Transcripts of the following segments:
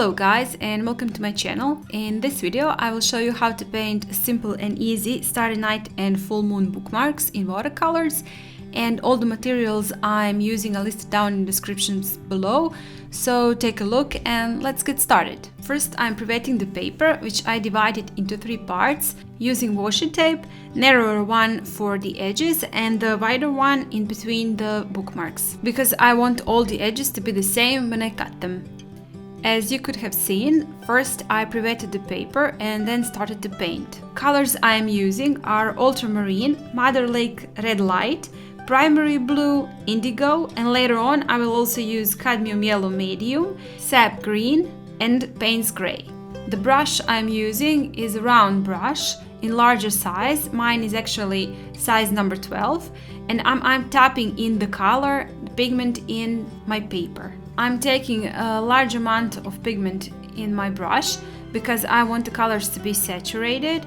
Hello guys and welcome to my channel. In this video I will show you how to paint simple and easy starry night and full moon bookmarks in watercolors, and all the materials I'm using are listed down in the descriptions below, so take a look and let's get started. First I'm prevetting the paper, which I divided into 3 parts using washi tape, narrower one for the edges and the wider one in between the bookmarks, because I want all the edges to be the same when I cut them. As you could have seen, first I prevetted the paper and then started to paint. Colors I am using are Ultramarine, Mother Lake Red Light, Primary Blue, Indigo, and later on I will also use Cadmium Yellow Medium, Sap Green, and Payne's Gray. The brush I'm using is a round brush in larger size. Mine is actually size number 12, and I'm tapping in the color, the pigment in my paper. I'm taking a large amount of pigment in my brush because I want the colors to be saturated,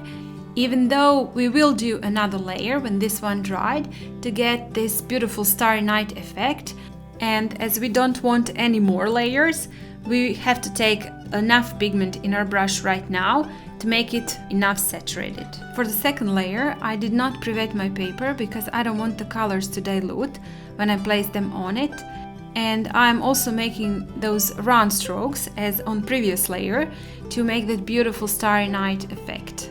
even though we will do another layer when this one dried to get this beautiful starry night effect. And as we don't want any more layers, we have to take enough pigment in our brush right now to make it enough saturated. For the second layer, I did not prevet my paper because I don't want the colors to dilute when I place them on it. And I'm also making those round strokes as on previous layer to make that beautiful starry night effect.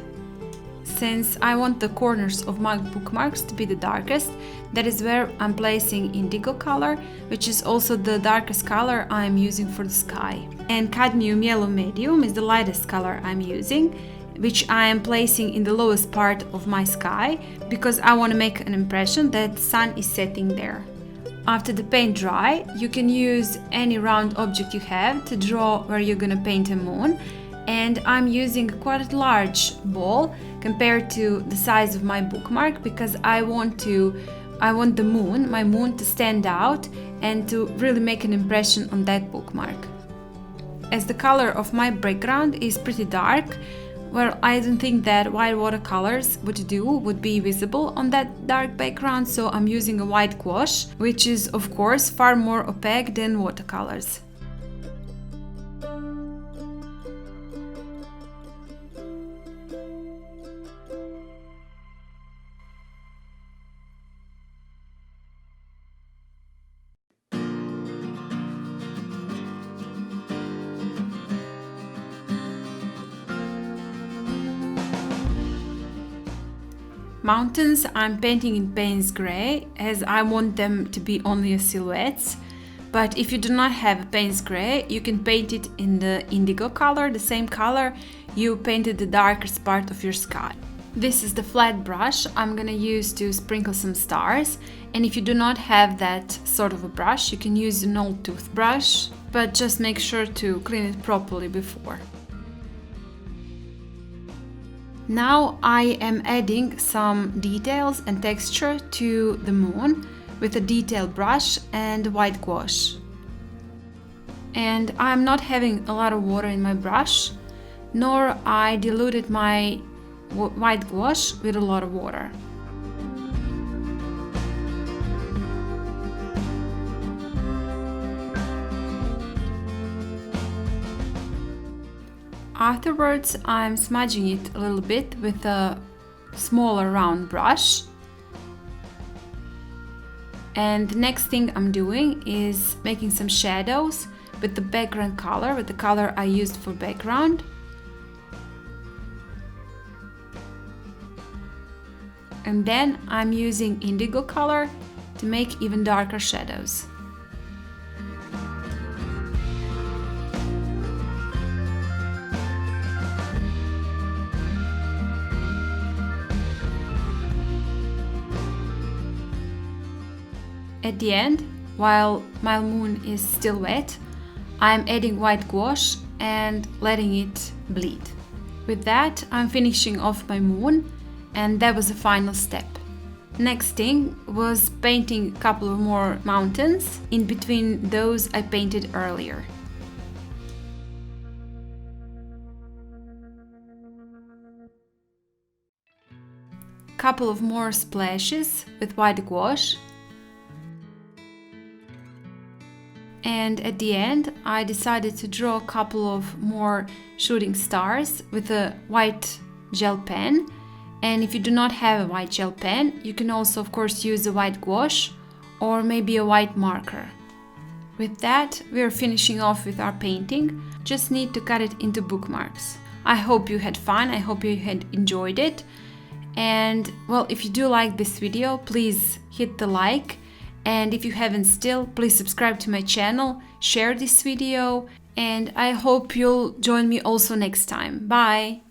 Since I want the corners of my bookmarks to be the darkest, that is where I'm placing indigo color, which is also the darkest color I'm using for the sky. And cadmium yellow medium is the lightest color I'm using, which I am placing in the lowest part of my sky because I want to make an impression that the sun is setting there. After the paint dry, you can use any round object you have to draw where you're gonna paint a moon, and I'm using quite a large ball compared to the size of my bookmark because I want the moon, my moon, to stand out and to really make an impression on that bookmark. As the color of my background is pretty dark, well, I don't think that white watercolors would be visible on that dark background, so I'm using a white gouache, which is of course far more opaque than watercolors. Mountains I'm painting in Payne's Gray as I want them to be only a silhouettes, but if you do not have Payne's Gray, you can paint it in the indigo color, the same color you painted the darkest part of your sky. This is the flat brush I'm gonna use to sprinkle some stars, and if you do not have that sort of a brush, you can use an old toothbrush, but just make sure to clean it properly before. Now I am adding some details and texture to the moon with a detail brush and white gouache. And I'm not having a lot of water in my brush, nor I diluted my white gouache with a lot of water. Afterwards, I'm smudging it a little bit with a smaller round brush. And the next thing I'm doing is making some shadows with the background color, with the color I used for background. And then I'm using indigo color to make even darker shadows. At the end, while my moon is still wet, I'm adding white gouache and letting it bleed. With that, I'm finishing off my moon, and that was the final step. Next thing was painting a couple of more mountains in between those I painted earlier. Couple of more splashes with white gouache. And at the end, I decided to draw a couple of more shooting stars with a white gel pen. And if you do not have a white gel pen, you can also, of course, use a white gouache or maybe a white marker. With that, we are finishing off with our painting. Just need to cut it into bookmarks. I hope you had fun. I hope you had enjoyed it. And well, if you do like this video, please hit the like. And if you haven't still, please subscribe to my channel, share this video, and I hope you'll join me also next time. Bye!